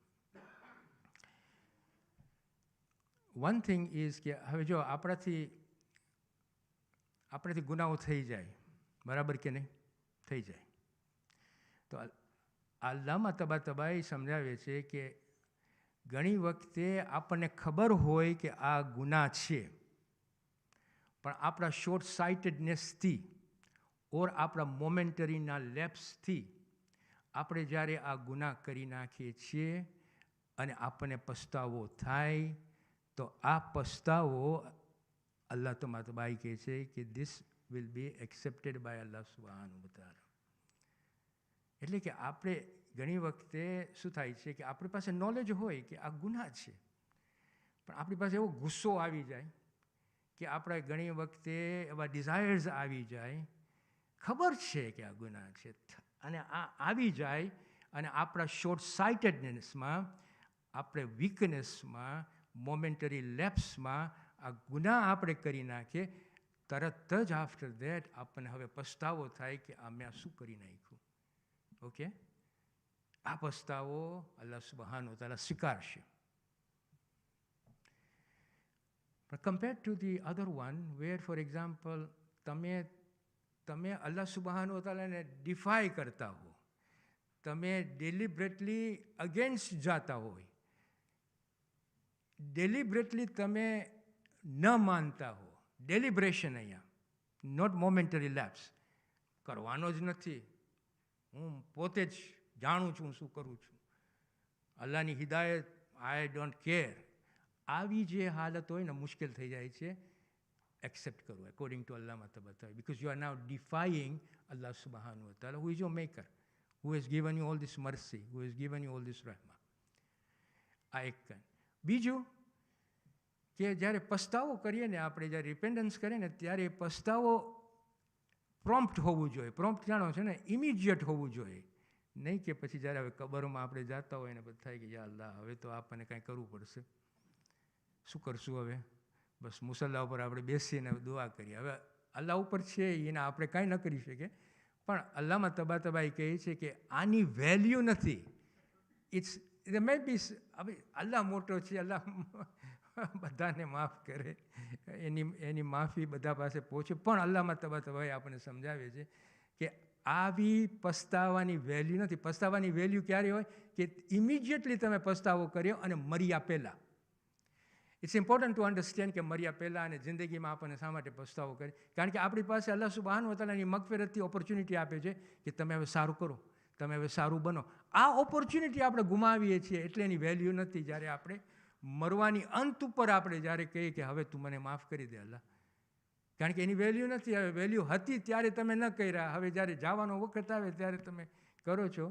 Speaker 1: One thing is કે હવે જો આપણાથી ગુનાહો થઈ જાય, બરાબર કે નહીં? થઈ જાય તો અલ્લામા તબાતબાઈ સમજાવે છે કે ઘણી વખતે આપણને ખબર હોય કે આ ગુનાહ છે, પણ આપણા શોર્ટ સાઇટેડનેસથી ઓર આપણા મોમેન્ટરીના લેપ્સથી આપણે જ્યારે આ ગુનાહ કરી નાખીએ છીએ અને આપણને પસ્તાવો થાય, તો આ પસ્તાવો અલ્લાહ તબાતબાઈ કહે છે કે this will be accepted by Allah સુબહાનહુ વ તઆલા. એટલે કે આપણે ઘણી વખતે શું થાય છે કે આપણી પાસે નોલેજ હોય કે આ ગુનાહ છે, પણ આપણી પાસે એવો ગુસ્સો આવી જાય કે આપણે ઘણી વખતે એવા ડિઝાયર્સ આવી જાય, ખબર છે કે આ ગુનાહ છે, અને આ આવી જાય અને આપણા શોર્ટ સાઇટેડનેસમાં, આપણે વીકનેસમાં, મોમેન્ટરી લેપ્સમાં આ ગુનાહ આપણે કરી નાખીએ, તરત જ આફ્ટર દેટ આપણને હવે પસ્તાવો થાય કે આ મેં શું કરી નાખ્યું. ઓકે, આ પસ્તાવો અલ્લાહ સુબહાનહુ વ તઆલા સ્વીકારશે. But compared to the other one, where for example તમે અલ્લાહ સુબહાનહુ વ તઆલાને ડિફાય કરતા હો, તમે ડેલિબ્રેટલી અગેન્સ્ટ જાતા હોય, ડેલિબ્રેટલી તમે ન માનતા હો, ડેલિબ્રેશન અહીંયા, નોટ મોમેન્ટરી લેપ્સ, કરવાનો જ નથી, હું પોતે જ જાણું છું શું કરું છું, અલ્લાહની હિદાયત, આઈ ડોન્ટ કેર. આવી જે હાલત હોય ને, મુશ્કેલ થઈ જાય છે accept કરવું, according to Allama તબાતબાઈ, because you are now defying Allah subhanahu wa ta'ala, who is your maker, who has given you all this mercy, who has given you all this rahmah. આ એક કાંઈ. બીજું કે જ્યારે પસ્તાવો કરીએ ને, આપણે જ્યારે રિપેન્ડન્સ કરીએ ને, ત્યારે પસ્તાવો પ્રોમ્પ્ટ હોવું જોઈએ. પ્રોમ્પ્ટ જાણો છો ને, ઇમિડિયેટ હોવું જોઈએ. નહીં કે પછી જ્યારે હવે કબરમાં આપણે જતા હોય ને બધું થાય કે યા અલ્લાહ હવે તો આપણને કાંઈ કરવું પડશે, શું કરશું હવે, બસ મુસલ્લા ઉપર આપણે બેસીને દુઆ કરીએ. હવે અલ્લાહ ઉપર છે એને આપણે કાંઈ ન કરી શકીએ, પણ અલ્લાહમાં તબાતબાઈ કહે છે કે આની વેલ્યુ નથી. ઇટ્સ મે બી હવે અલ્લાહ મોટો છે, અલ્લાહ બધાને માફ કરે, એની માફી બધા પાસે પહોંચે, પણ અલ્લાહમાં તબાતબાઈ આપણને સમજાવે છે કે આવી પસ્તાવાની વેલ્યુ નથી. પસ્તાવાની વેલ્યુ ક્યારે હોય કે ઇમિડિયેટલી તમે પસ્તાવો કર્યો અને મર્યા પહેલાં. ઇટ્સ ઇમ્પોર્ટન્ટ ટુ અન્ડરસ્ટેન્ડ કે મર્યા પહેલાં અને જિંદગીમાં આપણને શા માટે પસ્તાવો કરે, કારણ કે આપણી પાસે અલ્લાહ સુબ્હાનહુ વ તઆલાની મગફિરતથી ઓપોર્ચ્યુનિટી આપે છે કે તમે હવે સારું કરો, તમે હવે સારું બનો. આ ઓપોર્ચ્યુનિટી આપણે ગુમાવીએ છીએ એટલે એની વેલ્યુ નથી. જ્યારે આપણે મરવાની અંત ઉપર આપણે જ્યારે કહીએ કે હવે તું મને માફ કરી દે અલ્લાહ, કારણ કે એની વેલ્યુ નથી. હવે વેલ્યુ હતી ત્યારે તમે ન કર્યા, હવે જ્યારે જવાનો વખત આવે ત્યારે તમે કરો છો.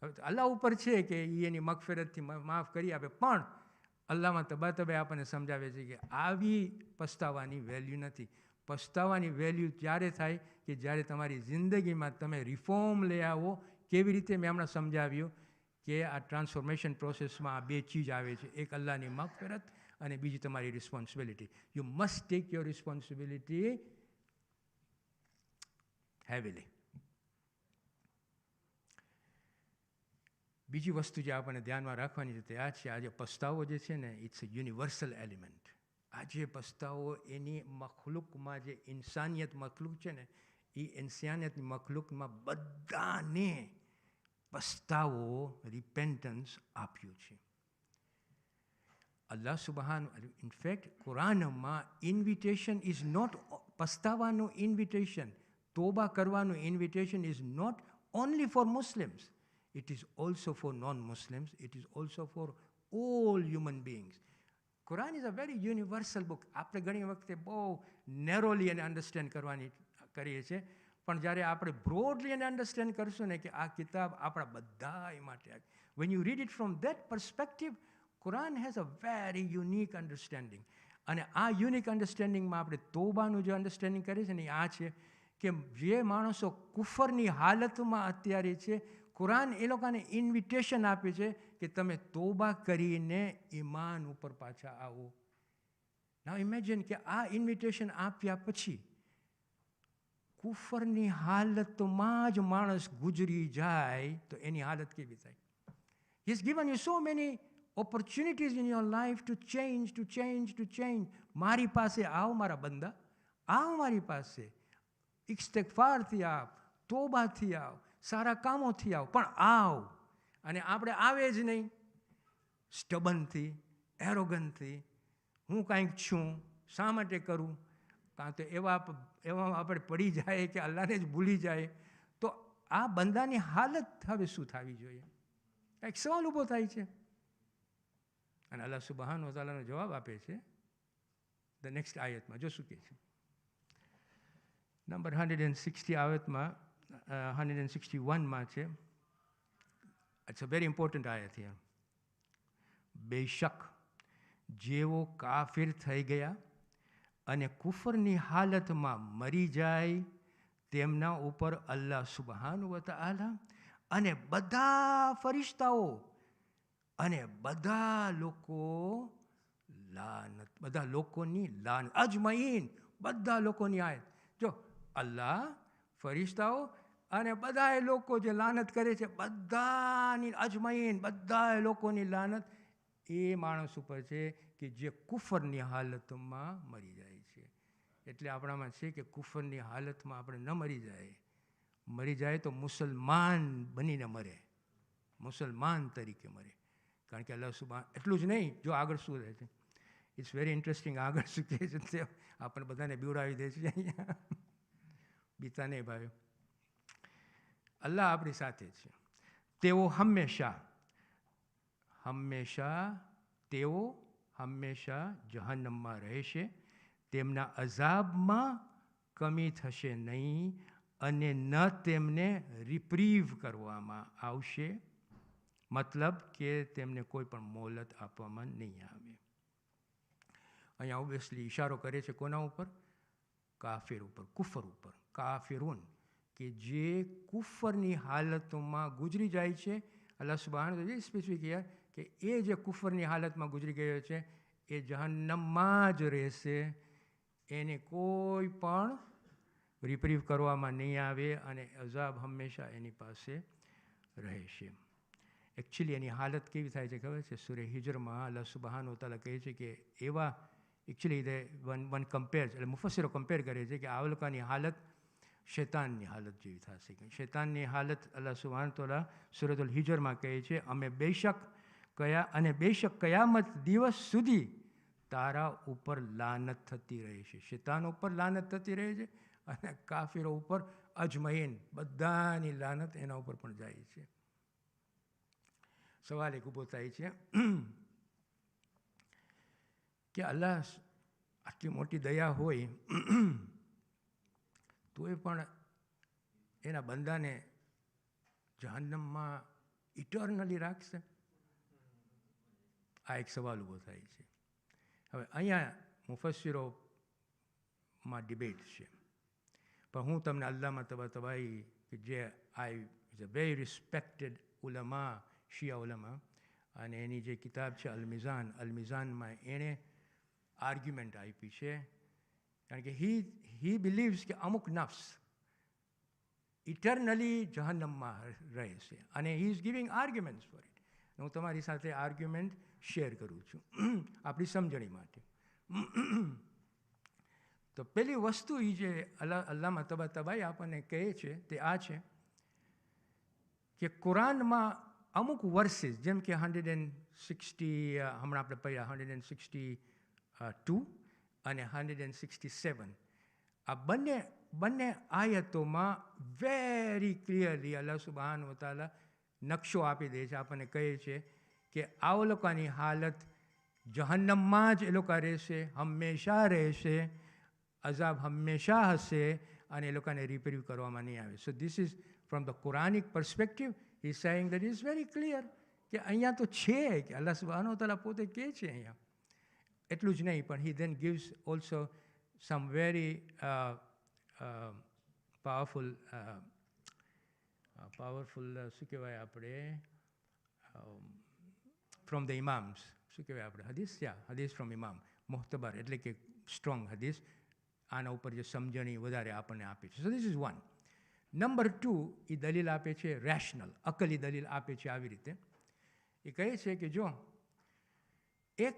Speaker 1: હવે અલ્લાહ ઉપર છે કે એ એની મગફિરતથી માફ કરી આપે, પણ અલ્લાહમાં તબાતબાઈ આપણને સમજાવે છે કે આવી પસ્તાવાની વેલ્યુ નથી. પસ્તાવાની વેલ્યુ ત્યારે થાય કે જ્યારે તમારી જિંદગીમાં તમે રિફોર્મ લઈ આવો. કેવી રીતે? મેં હમણાં સમજાવ્યું કે આ ટ્રાન્સફોર્મેશન પ્રોસેસમાં આ બે ચીજ આવે છે, એક અલ્લાહની મગફિરત અને બીજી તમારી responsibility. You must take your responsibility heavily. બીજી વસ્તુ જે આપણને ધ્યાનમાં રાખવાની છે તે આ છે, આજે પસ્તાવો જે છે ને ઇટ્સ અ યુનિવર્સલ એલિમેન્ટ. આજે પસ્તાવો એની મખલુકમાં જે ઇન્સાનિયત મખલુક છે ને એ ઇન્સાનિયતની મખલુકમાં બધાને પસ્તાવો રિપેન્ટન્સ આપ્યું છે. અલ્લાહ સુબહાન ઇનફેક્ટ કુરાનમાં ઇન્વિટેશન ઇઝ નોટ, પસ્તાવાનું ઇન્વિટેશન, તોબા કરવાનું invitation is not only for Muslims. It is also for non-Muslims. It is also for all human beings. Quran is a very universal book. આપણે ઘણી વખતે બહુ નેરોલી એને અન્ડરસ્ટેન્ડ કરવાની કરીએ છીએ, પણ જ્યારે આપણે બ્રોડલી એને અન્ડરસ્ટેન્ડ કરશું ને કે આ કિતાબ આપણા બધા માટે, when you read it from that perspective, Quran has a very unique understanding. અને આ યુનિક અન્ડરસ્ટેન્ડિંગમાં આપણે તોબાનું જે અન્ડરસ્ટેન્ડિંગ કરીએ છીએ ને આ છે કે જે માણસો કુફરની હાલતમાં અત્યારે છે, કુરાન એ લોકોને ઇન્વિટેશન આપે છે કે તમે તોબા કરીને ઈમાન ઉપર પાછા આવો. નાઉ ઇમેજિન કે આ ઇન્વિટેશન આપ્યા પછી કુફરની હાલતમાં જ માણસ ગુજરી જાય તો એની હાલત કેવી થાય? He has given you so many opportunities in your life to change, to change, to change. મારી પાસે આવ મારા બંદા, આવ મારી પાસે, ઇસ્તિગફારથી આવ, તોબાથી આવ, સારા કામોથી આવ, પણ આવ. અને આપણે આવે જ નહીં, સ્ટબનથી, એરોગનથી, હું કાંઈક છું, શા માટે કરું, કાં તો એવા આપણે પડી જાય કે અલ્લાહને જ ભૂલી જાય. તો આ બંદાની હાલત હવે શું થવી જોઈએ? એક સવાલ ઊભો થાય છે. અને અલ્લાહ સુબ્હાનહુ વ તઆલાનો જવાબ આપે છે ધ નેક્સ્ટ આયતમાં. જો શું કહે છે, નંબર 160 આયતમાં, 161માં છે. ઇટ્સ અ વેરી ઇમ્પોર્ટન્ટ આયત છે. બેશક જેઓ કાફિર થઈ ગયા અને કુફરની હાલતમાં મરી જાય તેમના ઉપર અલ્લાહ સુબ્હાનહુ વ તઆલા અને બધા ફરિશ્તાઓ અને બધા લોકો લાનત, બધા લોકોની લાનત, અજમઈન, બધા લોકોની આયત. જો અલ્લાહ, ફરિશ્તાઓ અને બધા લોકો જે લાનત કરે છે, બધાની અજમઈન, બધા લોકોની લાનત એ માણસ ઉપર છે કે જે કુફરની હાલતમાં મરી જાય છે. એટલે આપણામાં છે કે કુફરની હાલતમાં આપણે ન મરી જાય. મરી જાય તો મુસલમાન બનીને મરે, મુસલમાન તરીકે મરે. કારણ કે અલ્લાહ સુબ્હાન, એટલું જ નહીં, જો આગળ શું રહે છે, ઇટ્સ વેરી ઇન્ટરેસ્ટિંગ. આગળ શું કહે છે તે આપણે બધાને બીવડાવી દે છે અહીંયા, બીતા નહીં ભાઈઓ. અલ્લાહ આપણી સાથે છે. તેઓ હંમેશા જહન્નમમાં રહેશે, તેમના અઝાબમાં કમી થશે નહીં અને ન તેમને રિપ્રીવ કરવામાં આવશે, મતલબ કે તેમને કોઈ પણ મોહલત આપવામાં નહીં આવે. અહીંયા ઓબ્વિયસલી ઇશારો કરે છે કોના ઉપર? કાફિર ઉપર, કુફર ઉપર, કાફિરુન, કે જે કુફરની હાલતોમાં ગુજરી જાય છે. અલ્લાહ સુબહાન એ સ્પેસિફિક યાર કે એ જે કુફરની હાલતમાં ગુજરી ગયો છે એ જહન્નમમાં જ રહેશે, એને કોઈ પણ રિપ્રીવ કરવામાં નહીં આવે અને અઝાબ હંમેશા એની પાસે રહેશે. એકચ્યુઅલી એની હાલત કેવી થાય છે ખબર છે? સૂરે હિજરમાં અલ્લાહ સુબહાન તાલા કહે છે કે એવા એકચ્યુઅલી વન કમ્પેર, એટલે મુફસ્સિરો કમ્પેર કરે છે કે આ લોકોની હાલત શૈતાનની હાલત જેવી થશે. શૈતાનની હાલત અલ્લાહ સુબહાન તાલા સૂરતુલ હિજરમાં કહે છે, અમે બેશક કયામત દિવસ સુધી તારા ઉપર લાનત થતી રહે છે. શૈતાન ઉપર લાનત થતી રહે છે અને કાફિરો ઉપર અજમઈન, બધાની લાનત એના ઉપર પણ જાય છે. સવાલ એક ઊભો થાય છે કે અલ્લાહ આટલી મોટી દયા હોય તોય પણ એના બંદાને જહન્નમમાં ઇટર્નલી રાખશે? આ એક સવાલ ઊભો થાય છે. હવે અહીંયા મુફસ્સિરોમાં ડિબેટ છે, પણ હું તમને અલ્લામા તબાતબાઈ કે જે ઇઝ અ વેરી રિસ્પેક્ટેડ ઉલમા, શિયા ઉલમા, અને એની જે કિતાબ છે અલ-મિઝાનમાં એણે આર્ગ્યુમેન્ટ આપી છે. કારણ કે હી બિલીવ્સ કે અમુક નફ્સ ઇટર્નલી જહન્નમમાં રહેશે અને he is giving arguments four it. હું તમારી સાથે આર્ગ્યુમેન્ટ શેર કરું છું આપણી સમજણી માટે. તો પહેલી વસ્તુ એ જે અલ્લામા તબાતબાઈ આપણને કહે છે તે આ છે કે કુરાનમાં અમુક વર્સિસ, જેમ કે 160, હમણાં આપણે પડ્યા 162 અને 167, આ બંને આયતોમાં વેરી ક્લિયરલી અલ્લાહ સુબહાન વતાલા નકશો આપી દે છે, આપણને કહે છે કે આ લોકોની હાલત જહન્નમમાં જ એ લોકો રહેશે, હંમેશા રહેશે, અઝાબ હંમેશા હશે અને એ લોકોને રિપ્રીવ કરવામાં નહીં આવે. So this is from the Quranic perspective he saying that is very clear કે અહીંયા તો છે કે અલ્લાહ સુબહાન વતાલા પોતે કહે છે અહીંયા. એટલું જ નહીં, પણ હી ધેન ગિવ્સ ઓલ્સો સમ વેરી પાવરફુલ શું કહેવાય આપણે ફ્રોમ ધ ઇમામ્સ, શું કહેવાય આપણે હદીસ, હદીસ ફ્રોમ ઇમામ મુહતબર, એટલે કે સ્ટ્રોંગ હદીસ, આના ઉપર જે સમજણી વધારે આપણને આપે છે. સો ધીસ ઇઝ વન. નંબર 2, એ દલીલ આપે છે રેશનલ, અકલી દલીલ આપે છે આવી રીતે. એ કહે છે કે જો એક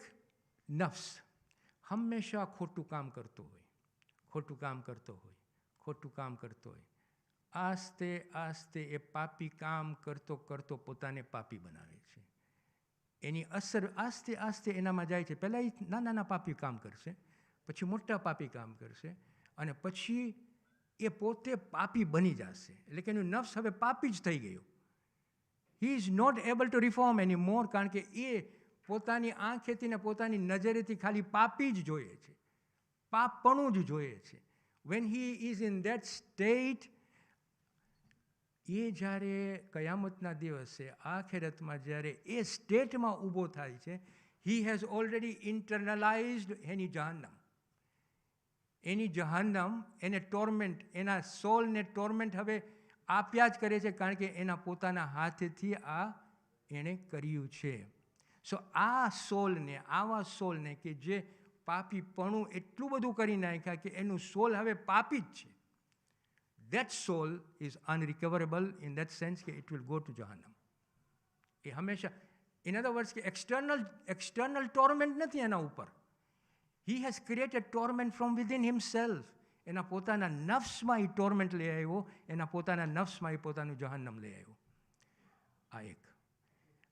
Speaker 1: નફ્સ હંમેશા ખોટું કામ કરતો હોય, આસ્તે એ પાપી કામ કરતો પોતાને પાપી બનાવે છે. એની અસર આસ્તે એનામાં જાય છે. પહેલાં એ નાના પાપી કામ કરશે, પછી મોટા પાપી કામ કરશે અને પછી એ પોતે પાપી બની જશે. એટલે કે એનું નફ્સ હવે પાપી જ થઈ ગયો. He is not able to reform any more, કારણ કે એ પોતાની આંખેથી ને પોતાની નજરેથી ખાલી પાપી જ જોઈએ છે, પાપપણું જ જોઈએ છે. When he is in that state, એ જ્યારે કયામતના દિવસે આખેરતમાં જ્યારે એ સ્ટેટમાં ઊભો થાય છે, હી હેઝ ઓલરેડી ઇન્ટરનલાઇઝડ એની જહન્નમ એને ટોર્મેન્ટ, એના સોલને ટોર્મેન્ટ હવે આપ્યા જ કરે છે, કારણ કે એના પોતાના હાથેથી આ એણે કર્યું છે. સો આવા સોલને કે જે પાપીપણું એટલું બધું કરી નાખ્યા કે એનું સોલ હવે પાપી જ છે, that soul is unrecoverable in that sense કે it will go to Jahannam. એ હંમેશા, in other words કે external torment નથી એના ઉપર. He has created torment from within himself. એના પોતાના નફ્સમાં એ ટોર્મેન્ટ લઈ આવ્યો, એના પોતાના નફ્સમાં એ પોતાનું જહન્નમ લઈ આવ્યો. આ એક.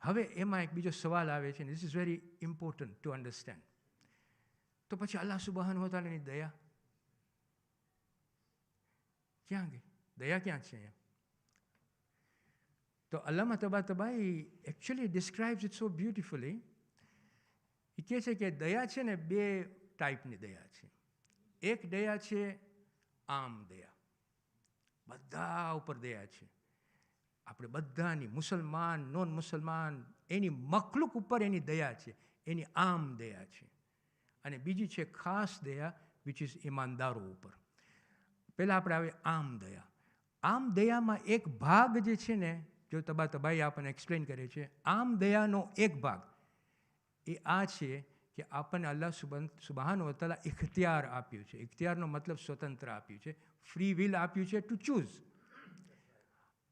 Speaker 1: હવે એમાં એક બીજો સવાલ આવે છે, this is very important to understand. તો પછી અલ્લાહ સુબહાન વતાલાની દયા ક્યાં ગઈ? દયા ક્યાં છે અહીંયા? તો Allama તબાતબાઈ actually describes it so beautifully. એ કહે છે કે દયા છે ને 2 ટાઈપની દયા છે. એક દયા છે આમ દયા, બધા ઉપર દયા છે, આપણે બધાની, મુસલમાન, નોન મુસલમાન, એની મખલુક ઉપર એની દયા છે, એની આમ દયા છે. અને બીજી છે ખાસ દયા, વિચ ઇઝ ઈમાનદારો ઉપર. પહેલાં આપણે આવે આમ દયા. આમ દયામાં એક ભાગ જે છે ને, જો તબાઈ આપણને એક્સપ્લેન કરે છે, આમ દયાનો એક ભાગ એ આ છે કે આપણને અલ્લાહ સુબહાનહુ વ તઆલા ઇખ્તિયાર આપ્યું છે. ઇખ્તિયારનો મતલબ સ્વતંત્ર આપ્યું છે, ફ્રી વિલ આપ્યું છે ટુ ચૂઝ.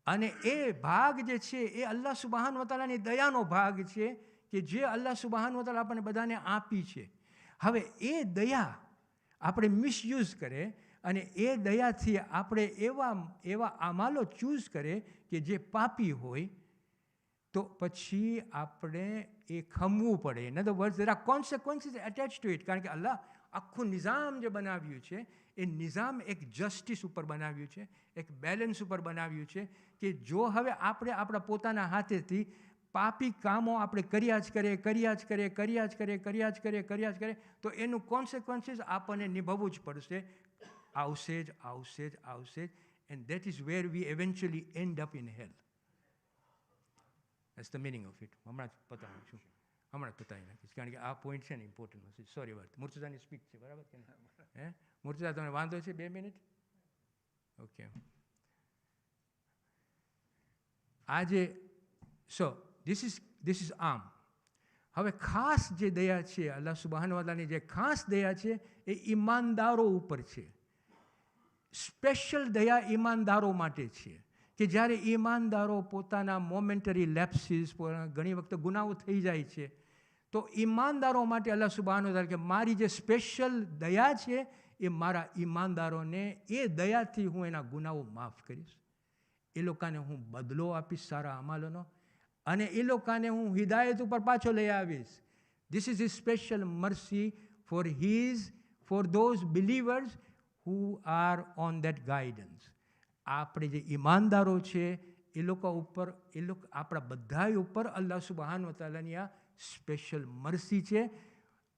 Speaker 1: અને એ ભાગ જે છે એ અલ્લાહ સુબહાનહુ વ તઆલાની દયાનો ભાગ છે કે જે અલ્લાહ સુબહાનહુ વ તઆલા આપણને બધાને આપી છે. હવે એ દયા આપણે મિસયુઝ કરે અને એ દયાથી આપણે એવા અમાલો ચૂઝ કરે કે જે પાપી હોય, તો પછી આપણે એ ખમવું પડે. In other words there are consequences attach to it. કારણ કે અલ્લાહ આખું નિઝામ જે બનાવ્યું છે એ નિઝામ એક જસ્ટિસ ઉપર બનાવ્યું છે, એક બેલેન્સ ઉપર બનાવ્યું છે કે જો હવે આપણે આપણા પોતાના હાથેથી પાપી કામો આપણે કર્યા જ કરે તો એનું કોન્સિક્વન્સીસ આપણને નિભાવવું જ પડશે. આવશે જ. And that is where we eventually end up in hell. That's the meaning of it. હમણાં જ પતાવી નાખીશ કારણ કે આ પોઈન્ટ છે ને ઇમ્પોર્ટન્ટ છે. સોરી વાત, મુર્તઝાની સ્પીચ છે, બરાબર કે નહીં? હે મુર્તઝા, તમને વાંધો છે 2 મિનિટ? ઓકે. આજે this is આમ. હવે ખાસ જે દયા છે અલ્લાહ સુબહાનહુ વ તઆલાની જે ખાસ દયા છે એ ઈમાનદારો ઉપર છે. સ્પેશિયલ દયા ઈમાનદારો માટે છે કે જ્યારે ઈમાનદારો પોતાના મોમેન્ટરી લેપ્સીસ, ઘણી વખત ગુનાઓ થઈ જાય છે, તો ઈમાનદારો માટે અલ્લાહ સુબહાનહુ વ તઆલા કે મારી જે સ્પેશિયલ દયા છે એ મારા ઈમાનદારોને, એ દયાથી હું એના ગુનાઓ માફ કરીશ, એ લોકોને હું બદલો આપીશ સારા અમાલોનો, અને એ લોકોને હું હિદાયત ઉપર પાછો લઈ આવીશ. This is his special mercy for those believers who are on that guidance. આપણે જે ઈમાનદારો છે એ લોકો આપણા બધા ઉપર અલ્લાહ સુબહાનહુ વ તઆલાની આ સ્પેશિયલ મર્સી છે.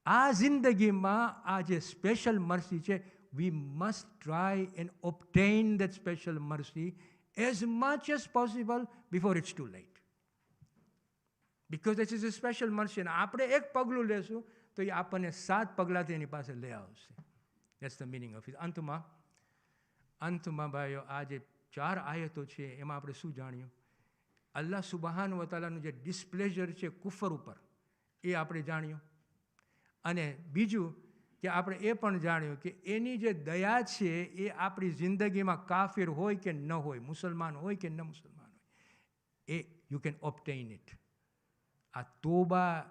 Speaker 1: આ જિંદગીમાં આ જે સ્પેશિયલ મર્સી છે, we must try and obtain that special mercy as much as possible before it's too late. Because this is a special mercy. અને આપણે એક પગલું લેશું તો એ આપણને 7 પગલાંથી એની પાસે લઈ આવશે. That's the meaning of it. અંતમાં ભાઈઓ, આ જે 4 આયતો છે એમાં આપણે શું જાણ્યું? અલ્લાહ સુબહાનહુ વ તઆલાનું જે ડિસ્પ્લેઝર છે કુફર ઉપર, એ આપણે જાણ્યું. અને બીજું કે આપણે એ પણ જાણ્યું કે એની જે દયા છે એ આપણી જિંદગીમાં કાફિર હોય કે ન હોય, મુસલમાન હોય કે ન મુસલમાન હોય, એ યુ કેન ઓબ્ટેઇન ઇટ. આ તોબા,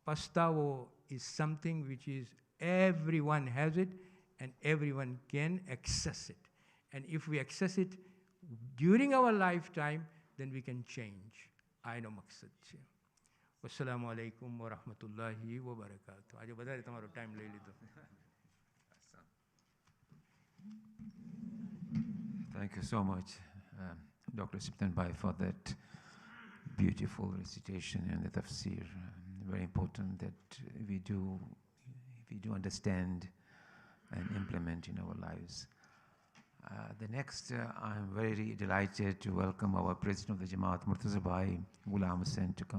Speaker 1: પસ્તાવો is something which is everyone has it and everyone can access it. And if we access it during our lifetime, then we can change. આ એનો મકસદ છે. અસ્સલામુ અલૈકુમ વરહમતુલ્લાહી વબરકાતુહ. આજે વધારે તમારો ટાઈમ લઈ લીધો.
Speaker 2: Thank you so much, Dr. Sibtan Bhai, for that beautiful recitation and the tafsir. Very important that we do understand and implement in our lives. The next, I'm very delighted to welcome our President of the Jamaat, Murtaza Bhai Ghulam Hussain, to come